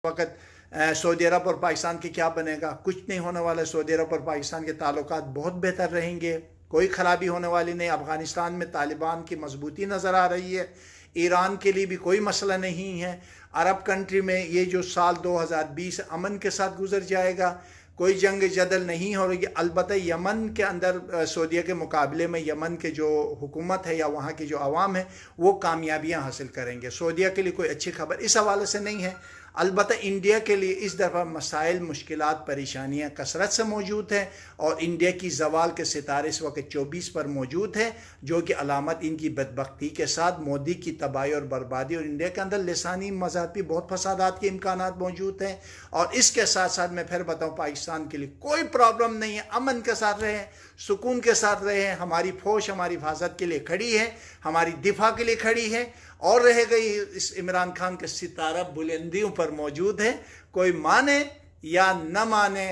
वक्त सऊदी अरब और पाकिस्तान के क्या बनेगा? कुछ नहीं होने वाला। सऊदी अरब और पाकिस्तान के ताल्लुकात बहुत बेहतर रहेंगे, कोई ख़राबी होने वाली नहीं। अफ़गानिस्तान में तालिबान की मजबूती नज़र आ रही है, ईरान के लिए भी कोई मसला नहीं है। अरब कंट्री में ये जो साल 2020 अमन के साथ गुजर जाएगा, कोई जंग जदल नहीं हो रही। अलबत्ता यमन के अंदर सऊदीया के मुकाबले में यमन के जो हुकूमत है या वहाँ की जो आवाम है वो कामयाबियाँ हासिल करेंगे। सऊदीया के लिए कोई अच्छी खबर इस हवाले से नहीं है। अलबत्ता इंडिया के लिए इस दफ़ा मसाइल, मुश्किलात, परेशानियाँ कसरत से मौजूद हैं और इंडिया की ज़वाल के सितारे इस वक्त 24 पर मौजूद है, जो कि अलामत इनकी बदबख्ती के साथ मोदी की तबाही और बर्बादी और इंडिया के अंदर लिसानी मज़हबी बहुत फसादात के इम्कानात मौजूद हैं। और इसके साथ साथ मैं फिर बताऊँ, पाकिस्तान के लिए कोई प्रॉब्लम नहीं है, अमन के साथ रहें, सुकून के साथ रहें। हमारी फौज हमारी हिफाजत के लिए खड़ी है, हमारी दिफा के लिए खड़ी है और रह गई इस इमरान खान के सितारा बुलंदियों पर मौजूद है। कोई माने या न माने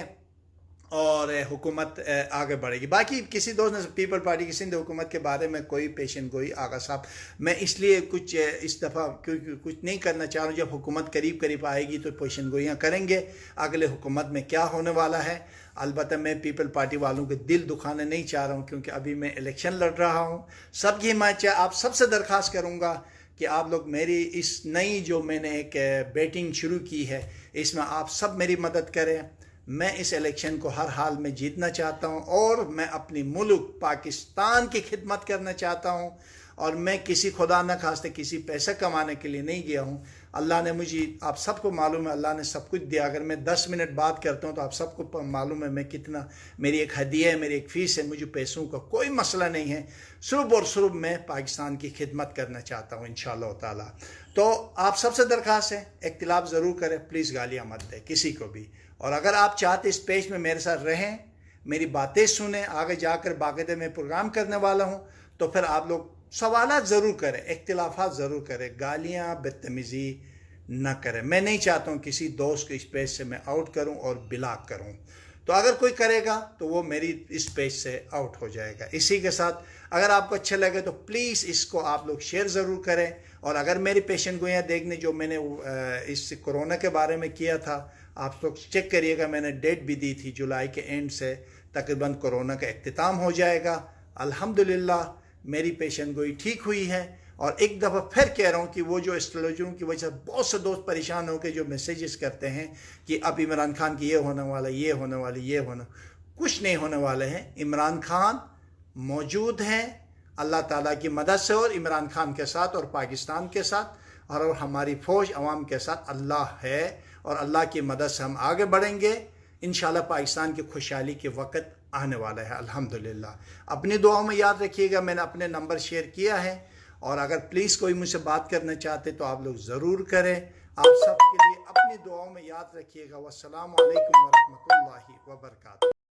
और हुकूमत आगे बढ़ेगी। बाकी किसी दोस्त ने पीपल पार्टी की सिंध हुकूमत के बारे में कोई पेशन गोई, आगा साहब मैं इसलिए कुछ इस दफ़ा कुछ नहीं करना चाह रहा हूँ। जब हुकूमत करीब करीब आएगी तो पेशन गोइयाँ करेंगे अगले हुकूमत में क्या होने वाला है। अलबत्ता मैं पीपल पार्टी वालों के दिल दुखाने नहीं चाह रहा हूँ, क्योंकि अभी मैं इलेक्शन लड़ रहा हूँ। सबकी हिमायत आप सबसे दरख्वास्त करूँगा कि आप लोग मेरी इस नई जो मैंने एक बैटिंग शुरू की है, इसमें आप सब मेरी मदद करें। मैं इस इलेक्शन को हर हाल में जीतना चाहता हूं और मैं अपनी मुल्क पाकिस्तान की खिदमत करना चाहता हूं। और मैं किसी खुदा न खास्ते किसी पैसा कमाने के लिए नहीं गया हूं। अल्लाह ने मुझे, आप सबको मालूम है, अल्लाह ने सब कुछ दिया। अगर मैं 10 मिनट बात करता हूं तो आप सबको मालूम है मैं कितना, मेरी एक हदिया है, मेरी एक फ़ीस है, मुझे पैसों का कोई मसला नहीं है। सिर्फ और सिर्फ मैं पाकिस्तान की खिदमत करना चाहता हूँ इंशाअल्लाह ताला। तो आप सबसे दरख्वास्त है, इख्तिलाफ ज़रूर करें, प्लीज़ गालियाँ मत दें किसी को भी। और अगर आप चाहते इस पेज में मेरे साथ रहें, मेरी बातें सुने, आगे जाकर बाकायदे में प्रोग्राम करने वाला हूँ, तो फिर आप लोग सवालात ज़रूर करें, इख्तिलाफात ज़रूर करें, गालियाँ बदतमीज़ी न करें। मैं नहीं चाहता हूँ किसी दोस्त को इस पेज से मैं आउट करूँ और ब्लॉक करूँ। तो अगर कोई करेगा तो वो मेरी इस पेज से आउट हो जाएगा। इसी के साथ अगर आपको अच्छा लगे तो प्लीज़ इसको आप लोग शेयर ज़रूर करें। और अगर मेरी पेशन गोइयाँ देखने जो मैंने इस कोरोना के बारे में किया था, आप लोग चेक करिएगा, मैंने डेट भी दी थी, जुलाई के एंड से तकरीबन कोरोना का इख्तिताम हो जाएगा। अल्हम्दुलिल्लाह मेरी पेशन गोई ठीक हुई है। और एक दफ़ा फिर कह रहा हूँ कि वो जो एस्ट्रोलॉजरों की वजह से बहुत से दोस्त परेशान होकर जो मैसेजेस करते हैं कि अब इमरान खान की ये होने वाला, ये होने वाली, ये होने, कुछ नहीं होने वाले हैं। इमरान खान मौजूद हैं अल्लाह ताला की मदद से, और इमरान खान के साथ और पाकिस्तान के साथ और हमारी फ़ौज अवाम के साथ अल्लाह है। और अल्लाह की मदद से हम आगे बढ़ेंगे इंशाल्लाह। पाकिस्तान की खुशहाली के वक्त आने वाला है अल्हम्दुलिल्लाह। अपनी दुआओं में याद रखिएगा, मैंने अपने नंबर शेयर किया है। और अगर प्लीज़ कोई मुझसे बात करना चाहते तो आप लोग ज़रूर करें। आप सब के लिए अपनी दुआओं में याद रखिएगा। वस्सलामु अलैकुम वरहमतुल्लाहि वबरकातुहू।